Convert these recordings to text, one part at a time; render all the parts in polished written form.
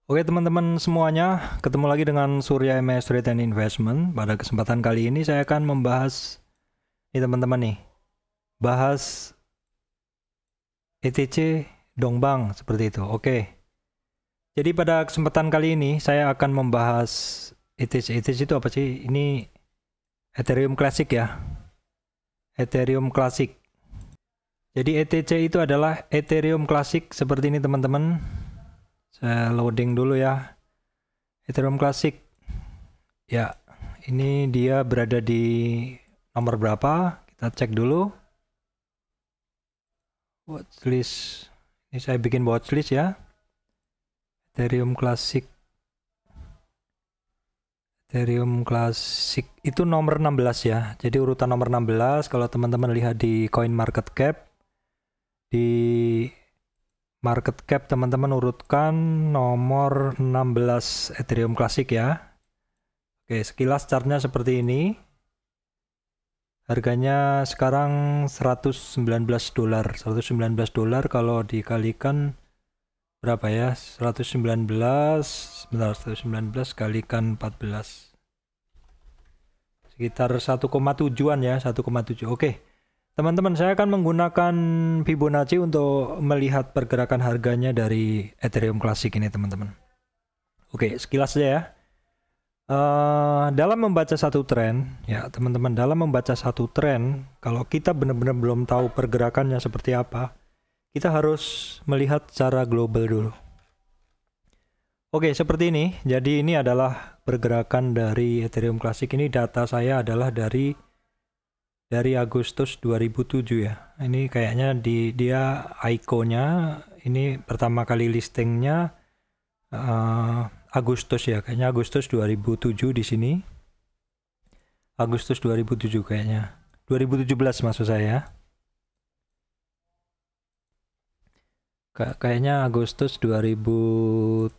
Oke teman-teman semuanya, ketemu lagi dengan Surya MS Trade and Investment. Pada kesempatan kali ini saya akan membahas, teman-teman bahas ETC Dongbang seperti itu. Oke, jadi pada kesempatan kali ini saya akan membahas ETC. ETC itu apa sih? Ini Ethereum Classic ya, Ethereum Classic. Jadi ETC itu adalah Ethereum Classic seperti ini teman-teman. Saya loading dulu ya. Ethereum Classic. Ya, ini dia berada di nomor berapa? Kita cek dulu. Watchlist. Ini saya bikin watchlist ya. Ethereum Classic. Ethereum Classic itu nomor 16 ya. Jadi urutan nomor 16 kalau teman-teman lihat di CoinMarketCap, di market cap teman-teman urutkan nomor 16 Ethereum Classic ya. Oke, sekilas chartnya seperti ini. Harganya sekarang $119. $119 kalau dikalikan berapa ya? 119 kalikan 14. Sekitar 1,7-an ya, 1,7. Oke. Teman-teman, saya akan menggunakan Fibonacci untuk melihat pergerakan harganya dari Ethereum Classic ini, teman-teman. Oke, sekilas saja ya. Dalam membaca satu tren, ya teman-teman, dalam membaca satu tren, kalau kita benar-benar belum tahu pergerakannya seperti apa, kita harus melihat secara global dulu. Oke, seperti ini. Jadi ini adalah pergerakan dari Ethereum Classic. Ini data saya adalah dari Agustus 2007 ya. Ini kayaknya dia ICO-nya ini pertama kali listingnya Agustus ya. Kayaknya Agustus 2007 di sini. Agustus 2007 kayaknya. 2017 maksud saya. Kayaknya Agustus 2017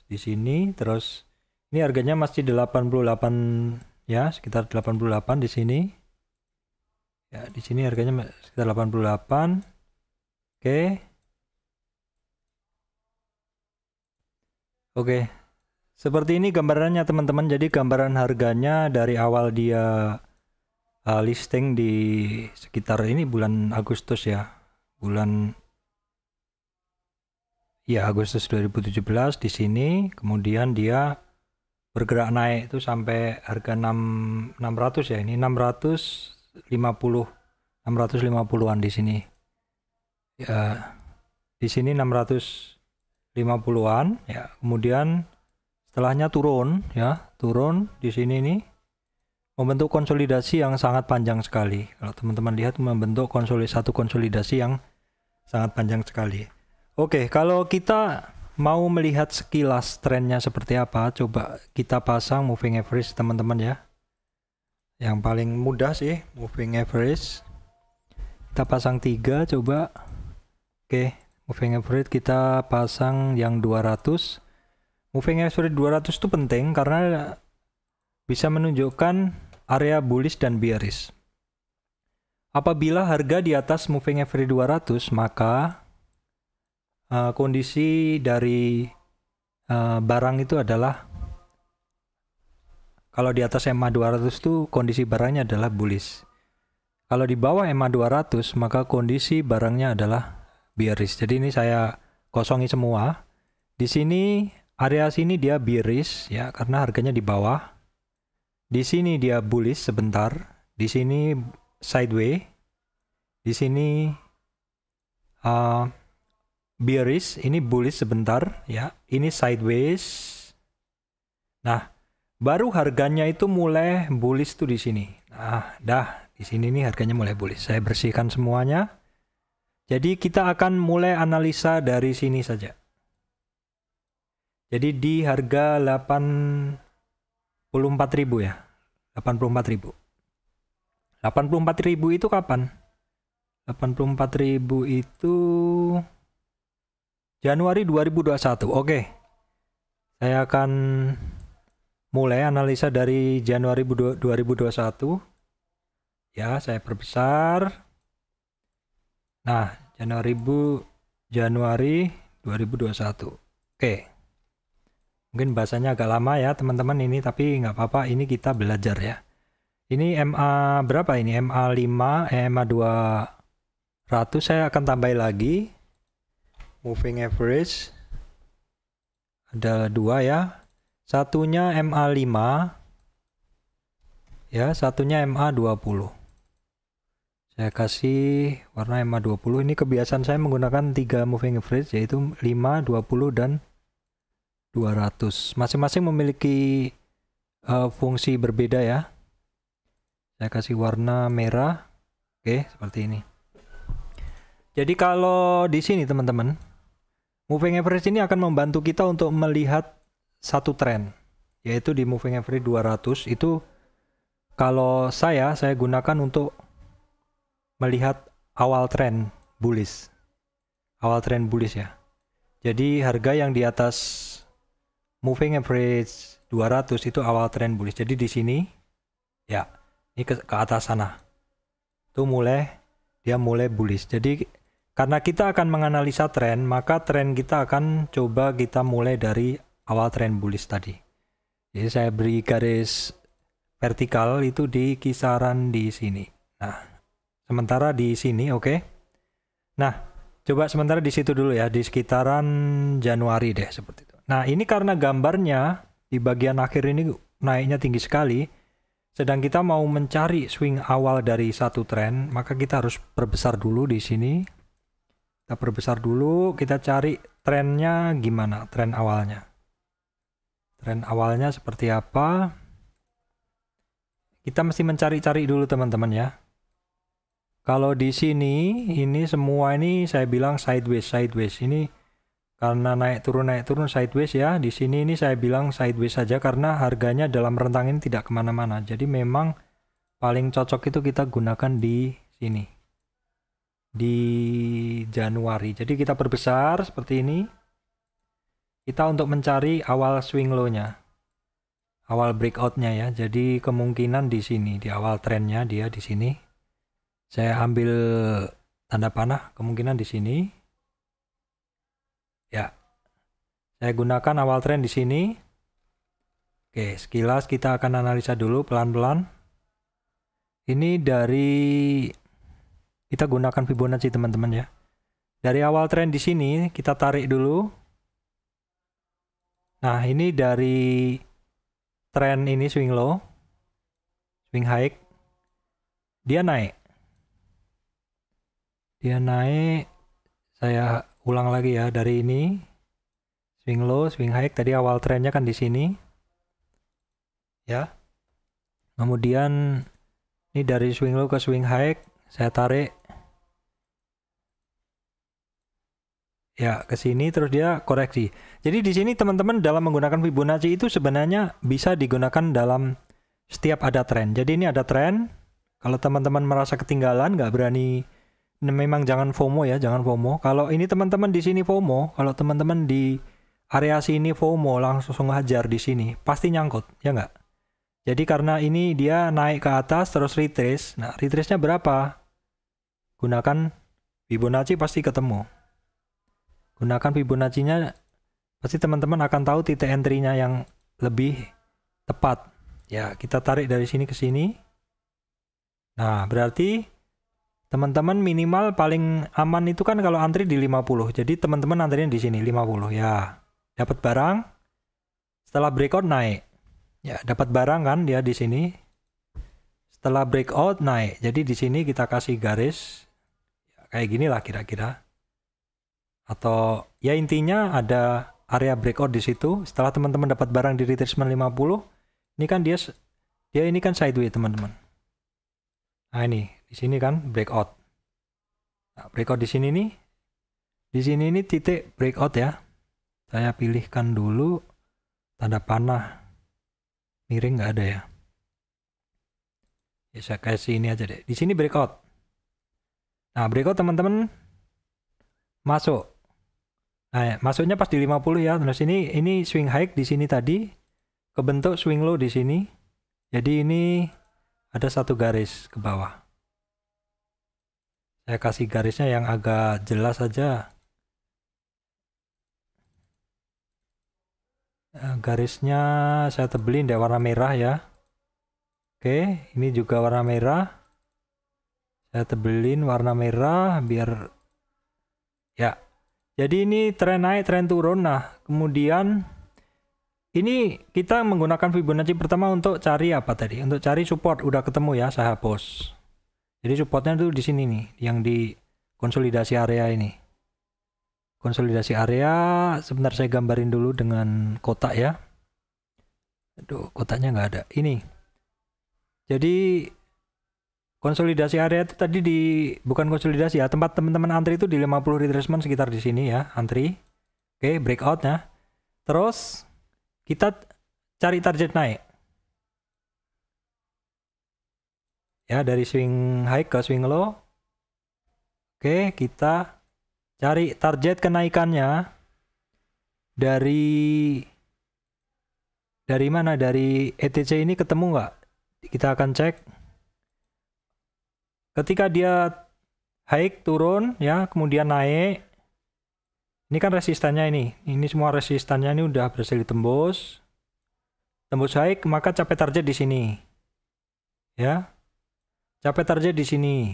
di sini. Terus ini harganya masih 88 ya, sekitar 88 di sini. Ya, di sini harganya sekitar 88. Oke. Oke. Seperti ini gambarannya teman-teman. Jadi gambaran harganya dari awal dia listing di sekitar ini bulan Agustus ya. Agustus 2017 di sini. Kemudian dia bergerak naik itu sampai harga 600 ya. Ini 650-an di sini. Ya, di sini 650-an ya. Kemudian setelahnya turun ya, turun di sini nih. Membentuk konsolidasi yang sangat panjang sekali. Kalau teman-teman lihat membentuk satu konsolidasi yang sangat panjang sekali. Oke, kalau kita mau melihat sekilas trennya seperti apa, coba kita pasang moving average teman-teman ya. Yang paling mudah sih moving average. Kita pasang 3 coba. Oke, moving average kita pasang yang 200. Moving average 200 itu penting karena bisa menunjukkan area bullish dan bearish. Apabila harga di atas moving average 200, maka kondisi dari barang itu adalah, kalau di atas EMA 200 itu kondisi barangnya adalah bullish. Kalau di bawah EMA 200 maka kondisi barangnya adalah bearish. Jadi ini saya kosongi semua. Di sini area sini dia bearish ya karena harganya di bawah. Di sini dia bullish sebentar. Di sini sideways. Di sini bearish, ini bullish sebentar ya. Ini sideways. Nah, baru harganya itu mulai bullish tuh di sini. Nah, di sini nih harganya mulai bullish. Saya bersihkan semuanya. Jadi kita akan mulai analisa dari sini saja. Jadi di harga 84.000 ya. 84.000. 84.000 itu kapan? 84.000 itu Januari 2021. Oke. Saya akan mulai analisa dari Januari 2021. Ya, saya perbesar. Nah, Januari 2021. Oke. Mungkin bahasanya agak lama ya teman-teman ini, tapi nggak apa-apa, ini kita belajar ya. Ini MA berapa ini? MA 5, MA 200, saya akan tambah lagi. Moving average. Ada 2 ya. Satunya MA 5. Ya, satunya MA 20. Saya kasih warna MA 20. Ini kebiasaan saya menggunakan 3 moving average, yaitu 5, 20, dan 200. Masing-masing memiliki fungsi berbeda ya. Saya kasih warna merah. Oke, seperti ini. Jadi kalau di sini teman-teman, moving average ini akan membantu kita untuk melihat satu tren, yaitu di moving average 200 itu kalau saya gunakan untuk melihat awal tren bullish. Awal tren bullish ya. Jadi harga yang di atas moving average 200 itu awal tren bullish. Jadi di sini ya, ini ke atas sana. Itu dia mulai bullish. Jadi karena kita akan menganalisa tren, maka tren kita akan coba kita mulai dari awal tren bullish tadi. Jadi saya beri garis vertikal itu di kisaran di sini. Nah, sementara di sini, oke. Nah, coba sementara di situ dulu ya, di sekitaran Januari deh seperti itu. Nah, ini karena gambarnya di bagian akhir ini naiknya tinggi sekali, sedang kita mau mencari swing awal dari satu tren, maka kita harus perbesar dulu di sini. Kita perbesar dulu, kita cari trennya gimana, tren awalnya. Tren awalnya seperti apa? Kita mesti mencari-cari dulu teman-teman ya. Kalau di sini, ini semua ini saya bilang sideways. Ini karena naik turun sideways ya. Di sini ini saya bilang sideways saja karena harganya dalam rentang ini tidak kemana-mana. Jadi memang paling cocok itu kita gunakan di sini. Di Januari. Jadi kita perbesar seperti ini. Kita untuk mencari awal swing low-nya. Awal breakout-nya ya. Jadi kemungkinan di sini, di awal trennya dia di sini. Saya ambil tanda panah, kemungkinan di sini. Ya. Saya gunakan awal tren di sini. Oke, sekilas kita akan analisa dulu pelan-pelan. Ini dari kita gunakan Fibonacci teman-teman ya. Dari awal tren di sini kita tarik dulu. Nah, ini dari tren ini swing low, swing high. Dia naik. Saya ulang lagi ya, dari ini swing low, swing high. Tadi awal trennya kan di sini. Ya. Kemudian ini dari swing low ke swing high, saya tarik. Ya, ke sini terus dia koreksi. Jadi di sini teman-teman dalam menggunakan Fibonacci itu sebenarnya bisa digunakan dalam setiap ada tren. Jadi ini ada tren. Kalau teman-teman merasa ketinggalan, nggak berani, memang jangan FOMO ya, jangan FOMO. Kalau ini teman-teman di sini FOMO, kalau teman-teman di area sini FOMO langsung hajar di sini, pasti nyangkut, ya nggak? Jadi karena ini dia naik ke atas terus retrace. Nah, retrace-nya berapa? Gunakan Fibonacci pasti ketemu. Gunakan Fibonacci-nya, pasti teman-teman akan tahu titik entry-nya yang lebih tepat. Ya, kita tarik dari sini ke sini. Nah, berarti teman-teman minimal paling aman itu kan kalau antri di 50. Jadi teman-teman antrinya di sini 50 ya. Dapat barang. Setelah breakout naik. Ya, dapat barang kan dia di sini. Setelah breakout naik. Jadi di sini kita kasih garis ya, kayak gini lah kira-kira. Atau ya intinya ada area breakout di situ. Setelah teman-teman dapat barang di retracement 50, ini kan dia ini kan sideways teman-teman. Nah ini di sini kan breakout. Nah, breakout di sini nih. Di sini ini titik breakout ya. Saya pilihkan dulu tanda panah. Miring nggak ada ya. Ya saya kasih ini aja deh. Di sini breakout. Nah breakout teman-teman masuk. Nah, masuknya pas di 50 ya. Terus ini swing high di sini tadi kebentuk swing low di sini. Jadi ini ada satu garis ke bawah. Saya kasih garisnya yang agak jelas saja. Garisnya saya tebelin deh warna merah ya. Oke, ini juga warna merah. Saya tebelin warna merah biar ya. Jadi ini tren naik, tren turun. Nah, kemudian ini kita menggunakan Fibonacci pertama untuk cari apa tadi? Untuk cari support. Udah ketemu ya, saya hapus. Jadi supportnya tuh di sini nih, yang di konsolidasi area ini. Konsolidasi area, sebentar saya gambarin dulu dengan kotak ya. Aduh, kotaknya nggak ada. Ini. Jadi konsolidasi area itu tadi bukan konsolidasi ya, tempat teman-teman antri itu di 50 retracement sekitar di sini ya, antri. Oke, breakout ya. Terus kita cari target naik. Ya, dari swing high ke swing low. Oke, kita cari target kenaikannya dari mana? Dari ETC ini ketemu nggak? Kita akan cek. Ketika dia high turun ya, kemudian naik. Ini kan resistannya ini. Ini semua resistannya ini udah berhasil ditembus. Tembus high, maka capai target di sini. Ya. Capai target di sini.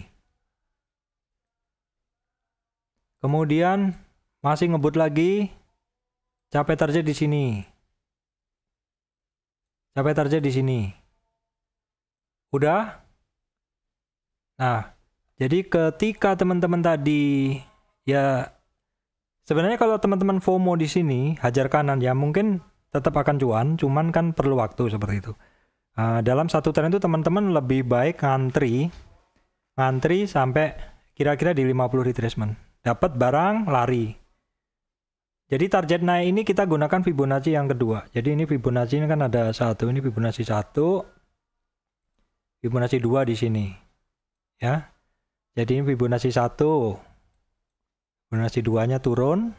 Kemudian masih ngebut lagi. Capai target di sini. Capai target di sini. Udah? Nah, jadi ketika teman-teman tadi ya sebenarnya kalau teman-teman FOMO di sini hajar kanan ya mungkin tetap akan cuan, cuman kan perlu waktu seperti itu. Dalam satu tren itu teman-teman lebih baik ngantri sampai kira-kira di 50 retracement. Dapat barang lari. Jadi target naik ini kita gunakan Fibonacci yang kedua. Jadi ini Fibonacci ini kan ada satu, ini Fibonacci 1, Fibonacci 2 di sini. Ya. Jadi ini Fibonacci 1. Fibonacci 2-nya turun.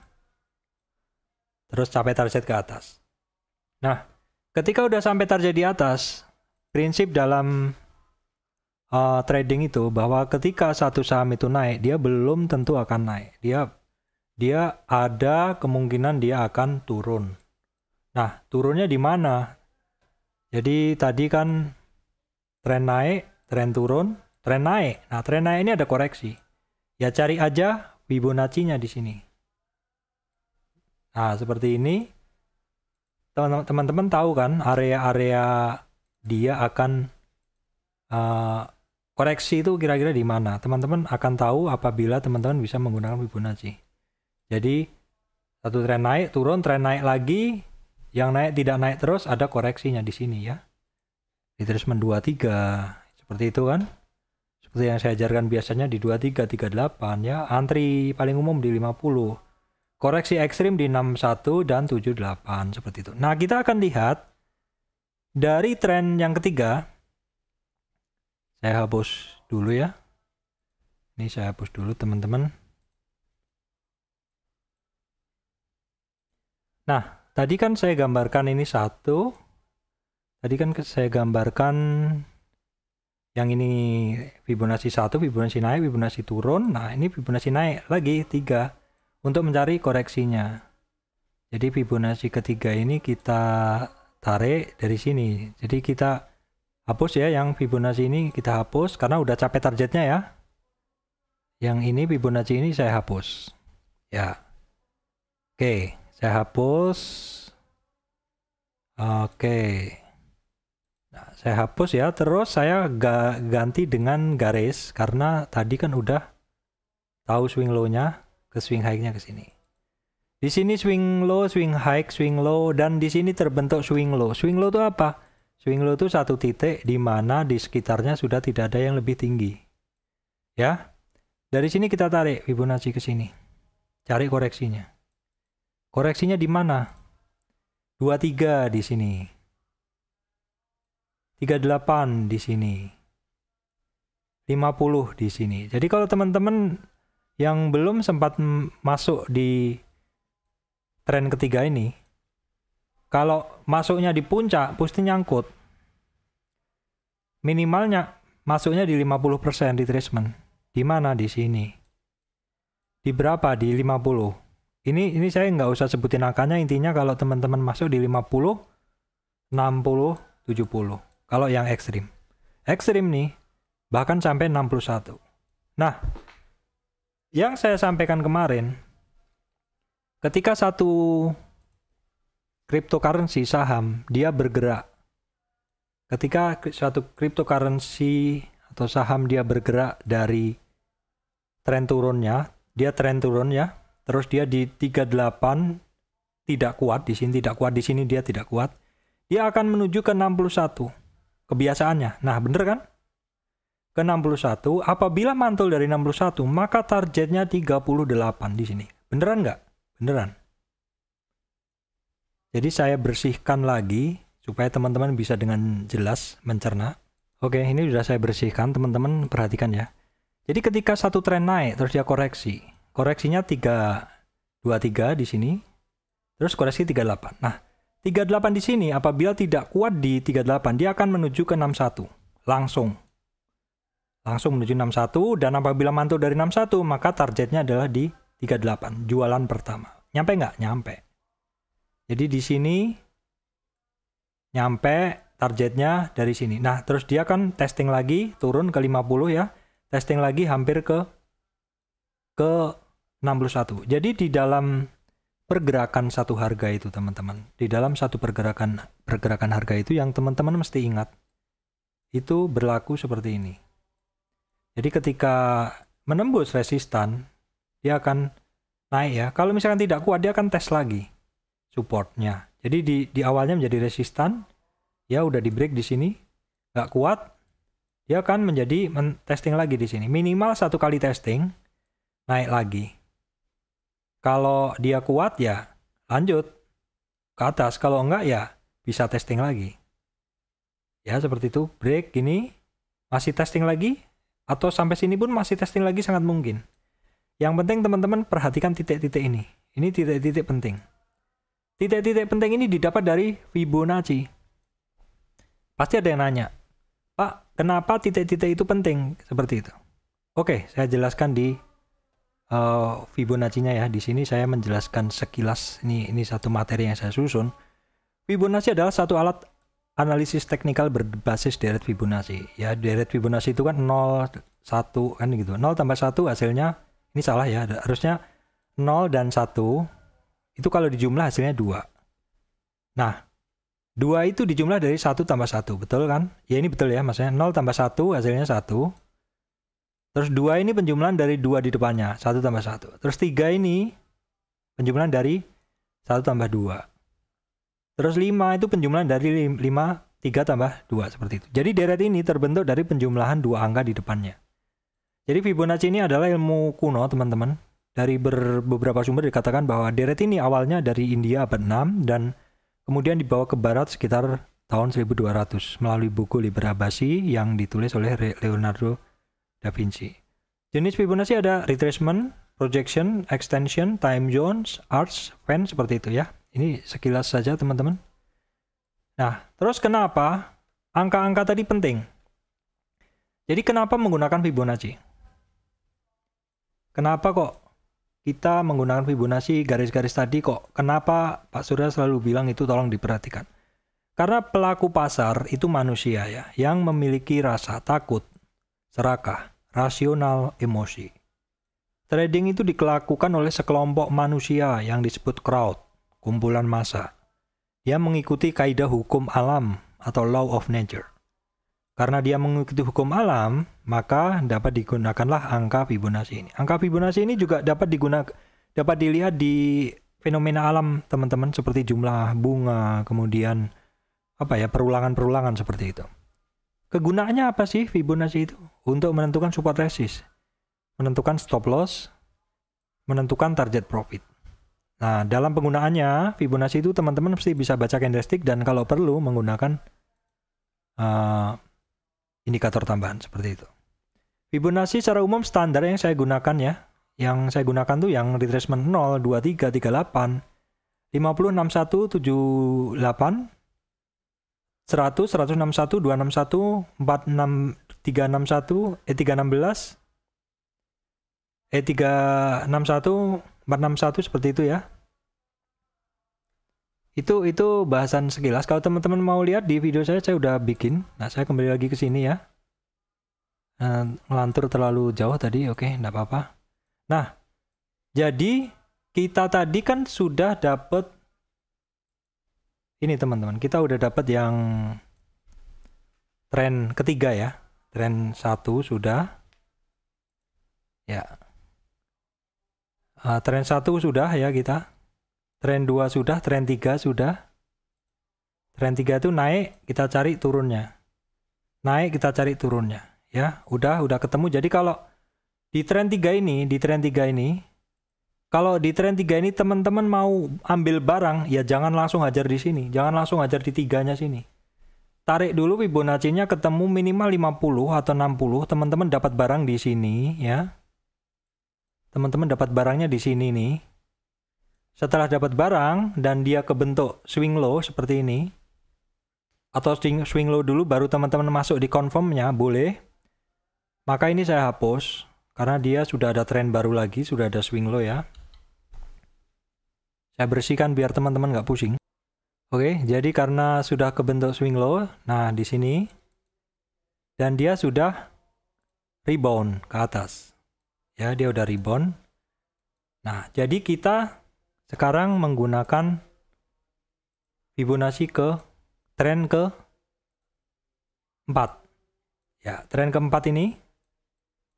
Terus capai target ke atas. Nah, ketika udah sampai target di atas, prinsip dalam trading itu bahwa ketika satu saham itu naik, dia belum tentu akan naik. Dia ada kemungkinan dia akan turun. Nah, turunnya di mana? Jadi tadi kan tren naik, tren turun, tren naik. Nah, tren naik ini ada koreksi. Ya cari aja Fibonacci-nya di sini. Nah, seperti ini. Teman-teman tahu kan area-area dia akan koreksi itu kira-kira di mana. Teman-teman akan tahu apabila teman-teman bisa menggunakan Fibonacci. Jadi satu tren naik, turun, tren naik lagi, yang naik tidak naik terus, ada koreksinya di sini ya. Retracement 23, seperti itu kan. Seperti yang saya ajarkan biasanya di 23, 38 ya. Antri paling umum di 50. Koreksi ekstrim di 61 dan 78 seperti itu. Nah, kita akan lihat dari tren yang ketiga. Saya hapus dulu ya. Ini saya hapus dulu teman-teman. Nah, tadi kan saya gambarkan ini satu. Tadi kan saya gambarkan yang ini Fibonacci 1, Fibonacci naik, Fibonacci turun. Nah, ini Fibonacci naik lagi 3 untuk mencari koreksinya. Jadi Fibonacci ketiga ini kita tarik dari sini. Jadi kita hapus ya, yang Fibonacci ini kita hapus karena udah capai targetnya ya. Yang ini Fibonacci ini saya hapus. Ya. Oke. Saya hapus. Oke. Nah, saya hapus ya. Terus saya ganti dengan garis. Karena tadi kan udah tahu swing low-nya ke swing high-nya ke sini. Di sini swing low, swing high, swing low. Dan di sini terbentuk swing low. Swing low itu apa? Swing low itu satu titik di mana di sekitarnya sudah tidak ada yang lebih tinggi. Ya. Dari sini kita tarik Fibonacci ke sini. Cari koreksinya. Koreksinya di mana? 23 di sini. 38 di sini. 50 di sini. Jadi kalau teman-teman yang belum sempat masuk di tren ketiga ini, kalau masuknya di puncak, pasti nyangkut. Minimalnya masuknya di 50% retracement. Di mana? Di sini. Di berapa? Di 50. Ini saya nggak usah sebutin angkanya, intinya kalau teman-teman masuk di 50, 60, 70. Kalau yang ekstrim. Ekstrim nih, bahkan sampai 61. Nah, yang saya sampaikan kemarin, ketika satu cryptocurrency saham, dia bergerak. Ketika suatu cryptocurrency atau saham dia bergerak dari tren turunnya, dia tren turun ya, terus dia di 38 tidak kuat, di sini tidak kuat, di sini dia tidak kuat, dia akan menuju ke 61 kebiasaannya. Nah, bener kan? Ke 61, apabila mantul dari 61, maka targetnya 38 di sini. Beneran nggak? Beneran. Jadi saya bersihkan lagi supaya teman-teman bisa dengan jelas mencerna. Oke, ini sudah saya bersihkan, teman-teman perhatikan ya. Jadi ketika satu tren naik, terus dia koreksi. Koreksinya 323 di sini, terus koreksi 38. Nah, 38 di sini apabila tidak kuat di 38, dia akan menuju ke 61. Langsung menuju 61, dan apabila mantul dari 61, maka targetnya adalah di 38, jualan pertama. Nyampe nggak? Nyampe. Jadi di sini nyampe targetnya dari sini. Nah, terus dia kan testing lagi, turun ke 50 ya. Testing lagi hampir ke 61. Jadi di dalam pergerakan satu harga itu, teman-teman, di dalam satu pergerakan harga itu yang teman-teman mesti ingat, itu berlaku seperti ini. Jadi ketika menembus resistan, dia akan naik ya. Kalau misalkan tidak kuat, dia akan tes lagi supportnya. Jadi di awalnya menjadi resistan, ya udah di break di sini, nggak kuat, dia akan menjadi testing lagi di sini. Minimal satu kali testing, naik lagi. Kalau dia kuat ya lanjut ke atas, kalau enggak ya bisa testing lagi. Ya seperti itu, break gini, masih testing lagi, atau sampai sini pun masih testing lagi sangat mungkin. Yang penting teman-teman perhatikan titik-titik ini. Ini titik-titik penting. Titik-titik penting ini didapat dari Fibonacci. Pasti ada yang nanya, Pak, kenapa titik-titik itu penting? Seperti itu. Oke, saya jelaskan di Fibonacci-nya ya. Di sini saya menjelaskan sekilas. Ini satu materi yang saya susun. Fibonacci adalah satu alat analisis teknikal berbasis deret Fibonacci. Ya, deret Fibonacci itu kan 0, 1 kan gitu. 0 tambah 1 hasilnya, ini salah ya, harusnya 0 dan 1. Itu kalau dijumlah hasilnya 2. Nah, 2 itu dijumlah dari 1 tambah 1, betul kan? Ya ini betul ya, maksudnya 0 tambah 1 hasilnya 1. Terus 2 ini penjumlahan dari 2 di depannya, 1 tambah 1. Terus 3 ini penjumlahan dari 1 tambah 2. Terus 5 itu penjumlahan dari 3 tambah 2, seperti itu. Jadi deret ini terbentuk dari penjumlahan 2 angka di depannya. Jadi Fibonacci ini adalah ilmu kuno, teman-teman. Dari beberapa sumber dikatakan bahwa deret ini awalnya dari India abad 6 dan kemudian dibawa ke barat sekitar tahun 1200 melalui buku Liber Abaci yang ditulis oleh Leonardo da Vinci. Jenis Fibonacci ada retracement, projection, extension, time zones, arcs, fan, seperti itu ya. Ini sekilas saja teman-teman. Nah, terus kenapa angka-angka tadi penting? Jadi kenapa menggunakan Fibonacci? Kenapa kok kita menggunakan Fibonacci, garis-garis tadi kok? Kenapa Pak Surya selalu bilang itu tolong diperhatikan? Karena pelaku pasar itu manusia ya, yang memiliki rasa takut, serakah, rasional, emosi. Trading itu dilakukan oleh sekelompok manusia yang disebut crowd, kumpulan massa. Dia mengikuti kaidah hukum alam atau law of nature. Karena dia mengikuti hukum alam, maka dapat digunakanlah angka Fibonacci ini. Angka Fibonacci ini juga dapat dilihat di fenomena alam, teman-teman, seperti jumlah bunga, kemudian perulangan-perulangan seperti itu. Kegunaannya apa sih Fibonacci itu? Untuk menentukan support resist, menentukan stop loss, menentukan target profit. Nah, dalam penggunaannya Fibonacci itu teman-teman mesti bisa baca candlestick dan kalau perlu menggunakan indikator tambahan seperti itu. Fibonacci secara umum standar yang saya gunakan ya. Yang saya gunakan tuh yang retracement 0, 2, 3, 38, 50, 61, 78, 100, 161, 261, 46, 361, 316, 361, 461 seperti itu ya. Itu bahasan sekilas. Kalau teman-teman mau lihat di video saya udah bikin. Nah, saya kembali lagi ke sini ya. Ngelantur terlalu jauh tadi, oke, enggak apa-apa. Nah, jadi kita tadi kan sudah dapat ini teman-teman. Kita udah dapat yang tren ketiga ya. Tren 1 sudah. Ya. Tren 1 sudah ya kita. Tren 2 sudah, tren 3 sudah. Tren 3 itu naik, kita cari turunnya. Naik, kita cari turunnya. Ya, udah ketemu. Jadi kalau di tren 3 ini, kalau di tren 3 ini teman-teman mau ambil barang, ya jangan langsung hajar di sini. Jangan langsung hajar di 3-nya sini. Tarik dulu Fibonacci-nya ketemu minimal 50 atau 60, teman-teman dapat barang di sini ya. Teman-teman dapat barangnya di sini nih. Setelah dapat barang dan dia kebentuk swing low seperti ini, atau swing low dulu baru teman-teman masuk di confirm-nya, boleh. Maka ini saya hapus karena dia sudah ada tren baru lagi, sudah ada swing low ya. Saya bersihkan biar teman-teman nggak pusing. Oke, jadi karena sudah kebentuk swing low, nah di sini, dan dia sudah rebound ke atas. Ya, dia udah rebound. Nah, jadi kita sekarang menggunakan Fibonacci ke tren ke-4. Ya, tren ke-4 ini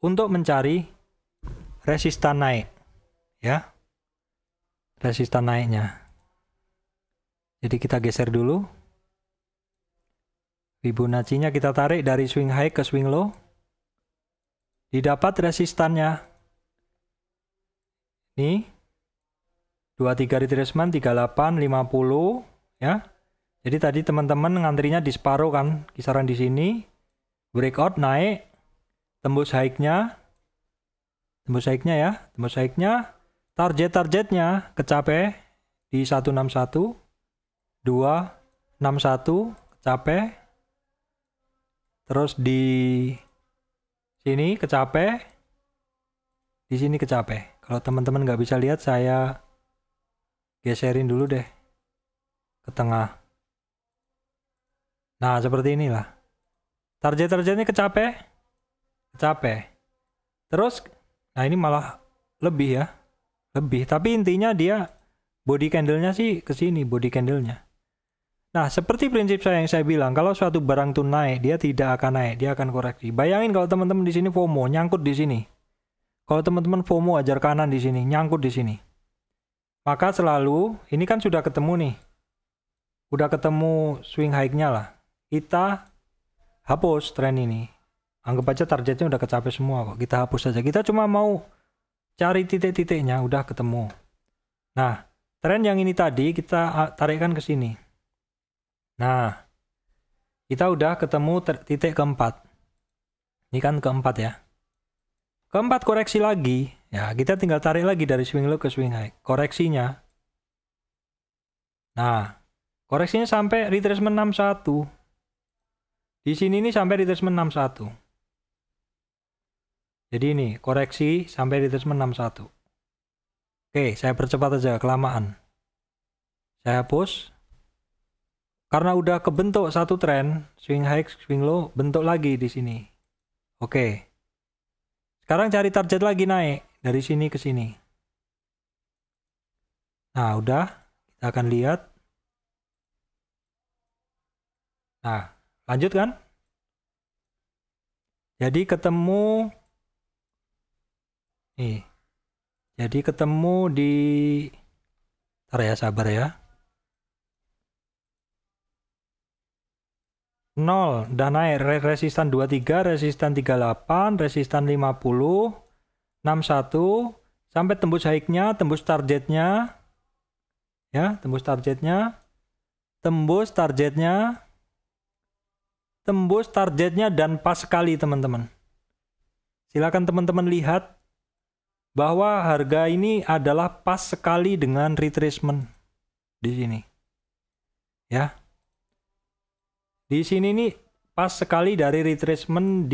untuk mencari resistan naik. Ya. Resistan naiknya. Jadi kita geser dulu. Fibonacci-nya kita tarik dari swing high ke swing low. Didapat resistannya. Ini 23 retracement 38 50 ya. Jadi tadi teman-teman ngantrinya di separuh kan, kisaran di sini. Breakout naik, tembus high-nya. Tembus high-nya, target-targetnya kecapai di 161, 261 kecapai. Terus di sini kecapai. Di sini kecapai. Kalau teman-teman nggak bisa lihat, saya geserin dulu deh ke tengah. Nah, seperti inilah. Target-targetnya kecapai. Terus, nah ini malah lebih ya. Lebih. Tapi intinya dia body candle-nya sih ke sini, body candle-nya. Nah, seperti prinsip saya yang saya bilang, kalau suatu barang tuh naik, dia tidak akan naik, dia akan koreksi. Bayangin kalau teman-teman di sini FOMO, nyangkut di sini. Kalau teman-teman FOMO ajar kanan di sini, nyangkut di sini. Maka selalu, ini kan sudah ketemu nih. Udah ketemu swing high-nya lah. Kita hapus tren ini. Anggap aja targetnya udah kecapai semua kok. Kita hapus saja. Kita cuma mau cari titik-titiknya, udah ketemu. Nah, tren yang ini tadi kita tarikkan ke sini. Nah, kita udah ketemu titik keempat. Ini kan keempat ya. Keempat koreksi lagi. Ya, kita tinggal tarik lagi dari swing low ke swing high. Koreksinya. Nah, koreksinya sampai retracement 61. Di sini ini sampai retracement 61. Jadi ini koreksi sampai retracement 61. Oke, saya percepat aja, kelamaan. Saya hapus. Karena udah kebentuk satu tren, swing high, swing low, bentuk lagi di sini. Oke. Sekarang cari target lagi naik dari sini ke sini. Nah, udah. Kita akan lihat. Nah, lanjut kan? Jadi ketemu nih. Jadi ketemu di ntar ya, sabar ya. 0 dan naik resistan 23, resistan 38, resistan 50, 61 sampai tembus high-nya, tembus targetnya. Ya, tembus targetnya. Tembus targetnya dan pas sekali teman-teman. Silakan teman-teman lihat bahwa harga ini adalah pas sekali dengan retracement di sini. Ya. Di sini nih pas sekali dari retracement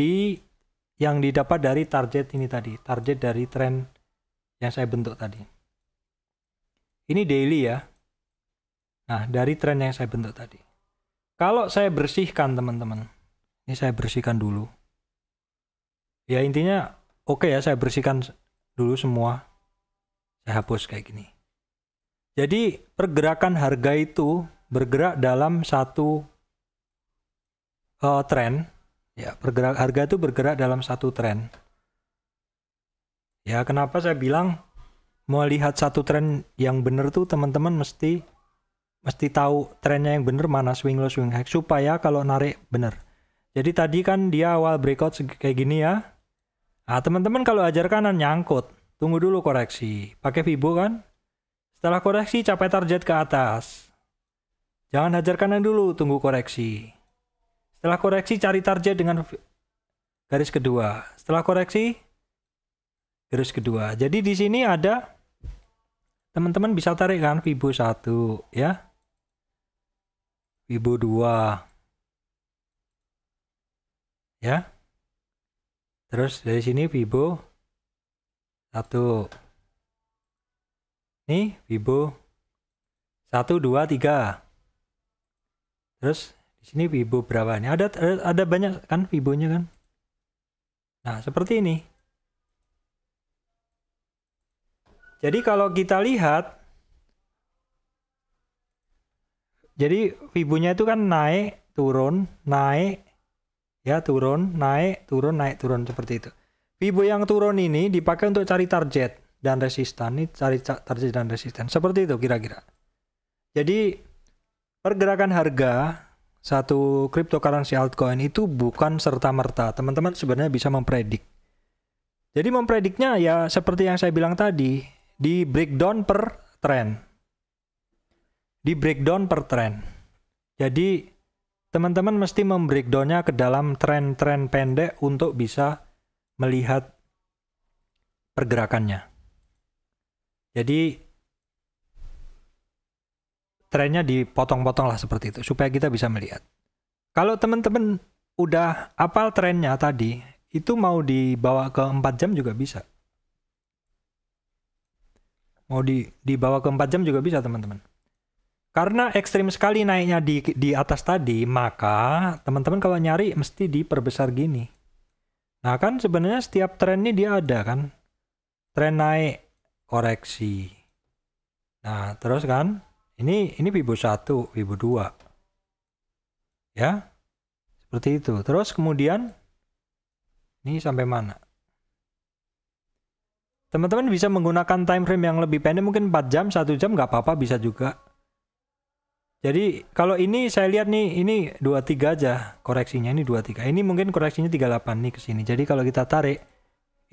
yang didapat dari target ini tadi, target dari tren yang saya bentuk tadi. Ini daily ya. Nah, dari tren yang saya bentuk tadi. Kalau saya bersihkan teman-teman. Ini saya bersihkan dulu. Ya intinya oke ya, saya bersihkan dulu semua. Saya hapus kayak gini. Jadi pergerakan harga itu bergerak dalam satu tren. Ya, harga itu bergerak dalam satu tren. Ya, kenapa saya bilang melihat satu tren yang benar tuh teman-teman mesti tahu trennya yang benar mana swing low, swing high supaya kalau narik benar. Jadi tadi kan dia awal breakout kayak gini ya. Nah, teman-teman kalau ajar kanan nyangkut, tunggu dulu koreksi. Pakai Fibo kan? Setelah koreksi capai target ke atas. Jangan hajar kanan dulu, tunggu koreksi. Setelah koreksi cari target dengan garis kedua. Setelah koreksi garis kedua. Jadi di sini ada teman-teman bisa tarik kan Fibo 1 ya. Fibo 2. Ya. Terus dari sini Fibo 1. Nih Fibo 1 2 3. Terus di sini Fibo berapa nih? Ada banyak kan Fibonya kan? Nah, seperti ini. Jadi kalau kita lihat, jadi Fibonya itu kan naik, turun, naik, ya turun, naik, turun seperti itu. Fibo yang turun ini dipakai untuk cari target dan resisten. Ini cari target dan resisten. Seperti itu kira-kira. Jadi pergerakan harga satu cryptocurrency altcoin itu bukan serta-merta. Teman-teman sebenarnya bisa mempredik. Jadi memprediknya ya seperti yang saya bilang tadi, di breakdown per trend. Di breakdown per trend. Jadi teman-teman mesti membreakdownnya ke dalam tren-tren pendek untuk bisa melihat pergerakannya. Jadi trennya dipotong-potong lah seperti itu supaya kita bisa melihat. Kalau teman-teman udah hafal trennya tadi, itu mau dibawa ke 4 jam juga bisa. Mau dibawa ke 4 jam juga bisa teman-teman. Karena ekstrim sekali naiknya di atas tadi, maka teman-teman kalau nyari mesti diperbesar gini. Nah kan sebenarnya setiap tren ini dia ada kan. Tren naik, koreksi. Nah terus kan, ini Fibo 1, Fibo 2. Ya, seperti itu. Terus kemudian, ini sampai mana? Teman-teman bisa menggunakan time frame yang lebih pendek, mungkin 4 jam, 1 jam nggak apa-apa, bisa juga. Jadi kalau ini saya lihat nih, ini 23 aja koreksinya, ini 23. Ini mungkin koreksinya 38 nih ke sini. Jadi kalau kita tarik,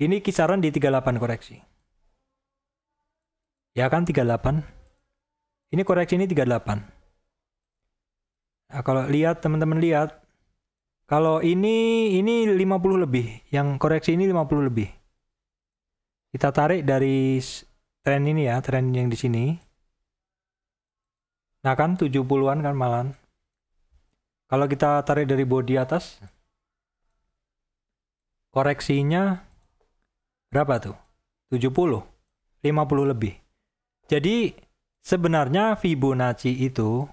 ini kisaran di 38 koreksi. Ya kan 38. Ini koreksi ini 38. Nah, kalau lihat teman-teman lihat, kalau ini 50 lebih, yang koreksi ini 50 lebih. Kita tarik dari tren ini ya, tren yang di sini. Nah kan 70-an kan malan. Kalau kita tarik dari body atas, koreksinya berapa tuh? 70, 50 lebih. Jadi sebenarnya Fibonacci itu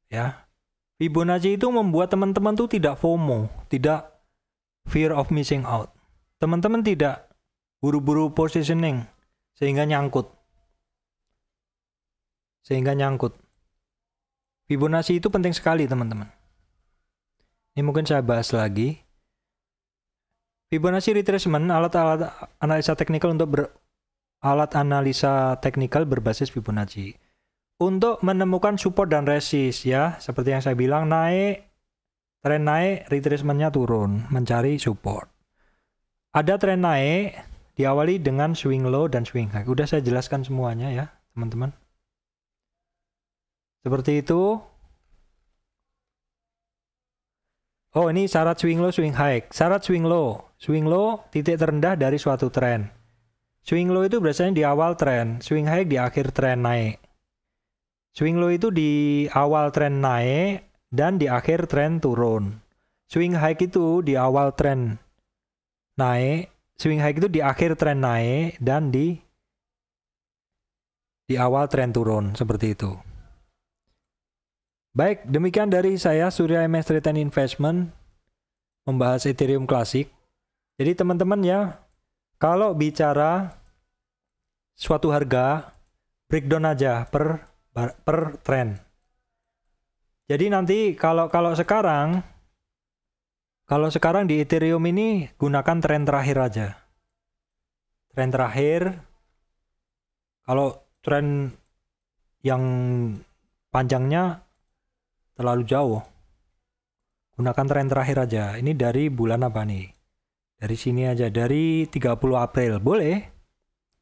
ya, Fibonacci itu membuat teman-teman tuh tidak FOMO, tidak fear of missing out. Teman-teman tidak buru-buru positioning sehingga nyangkut. Fibonacci itu penting sekali teman-teman. Ini mungkin saya bahas lagi. Fibonacci retracement, alat-alat analisa teknikal alat analisa teknikal berbasis Fibonacci. Untuk menemukan support dan resist ya, seperti yang saya bilang, naik, tren naik, retracementnya turun, mencari support. Ada tren naik, diawali dengan swing low dan swing high. Udah saya jelaskan semuanya ya, teman-teman. Seperti itu. Oh, ini syarat swing low, swing high. Syarat swing low. Swing low, titik terendah dari suatu tren. Swing low itu biasanya di awal tren. Swing high di akhir tren naik. Swing low itu di awal tren naik dan di akhir tren turun. Swing high itu di awal tren naik. Swing high itu di akhir tren naik dan di di awal tren turun seperti itu. Baik, demikian dari saya Surya MS Trade and Investment membahas Ethereum Classic. Jadi teman-teman ya, kalau bicara suatu harga, breakdown aja per tren. Jadi nanti kalau sekarang di Ethereum ini gunakan tren terakhir aja. Tren terakhir, kalau tren yang panjangnya terlalu jauh, gunakan tren terakhir aja. Ini dari bulan apa nih? Dari sini aja, dari 30 April. Boleh,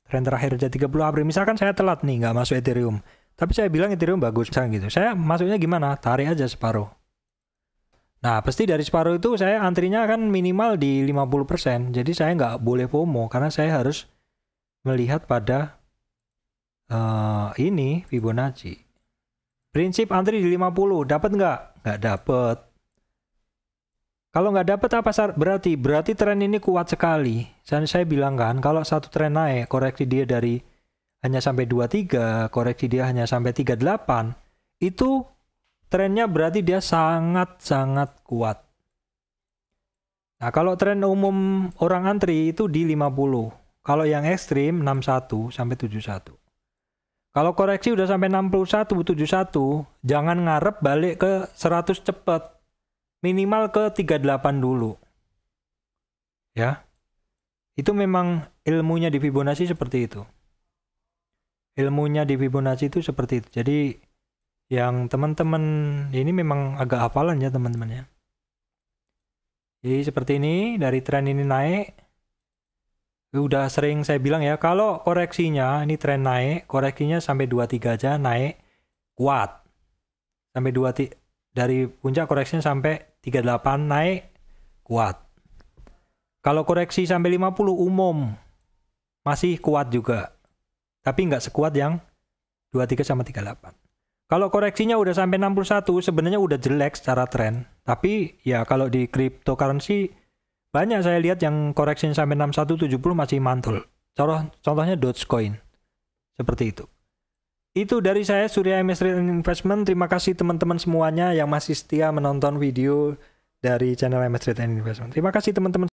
tren terakhir aja 30 April. Misalkan saya telat nih, nggak masuk Ethereum. Tapi saya bilang Ethereum bagus, gitu. Saya masuknya gimana? Tarik aja separuh. Nah, pasti dari separuh itu saya antrinya kan minimal di 50%. Jadi saya nggak boleh FOMO, karena saya harus melihat pada ini Fibonacci. Prinsip antri di 50, dapat nggak? Nggak dapat. Kalau nggak dapat apa berarti? Berarti tren ini kuat sekali. Saya bilang kan, kalau satu tren naik, koreksi dia dari hanya sampai 23, koreksi dia hanya sampai 38, itu trennya berarti dia sangat-sangat kuat. Nah, kalau tren umum orang antri itu di 50. Kalau yang ekstrim 61 sampai 71. Kalau koreksi udah sampai 61, 71, jangan ngarep balik ke 100 cepet. Minimal ke 38 dulu. Ya. Itu memang ilmunya di Fibonacci seperti itu. Ilmunya di Fibonacci itu seperti itu. Jadi yang teman-teman ini memang agak hafalan ya teman-teman ya. Jadi seperti ini, dari tren ini naik. Udah sering saya bilang ya, kalau koreksinya ini tren naik, koreksinya sampai 23 aja naik kuat. Sampai 23 dari puncak koreksinya sampai 38 naik kuat. Kalau koreksi sampai 50 umum masih kuat juga. Tapi nggak sekuat yang 23 sama 38. Kalau koreksinya udah sampai 61 sebenarnya udah jelek secara tren. Tapi ya kalau di cryptocurrency banyak saya lihat yang koreksinya sampai 61-70 masih mantul. Contohnya Dogecoin. Seperti itu. Itu dari saya Surya MS Trade and Investment. Terima kasih teman-teman semuanya yang masih setia menonton video dari channel MS Trade and Investment. Terima kasih teman-teman.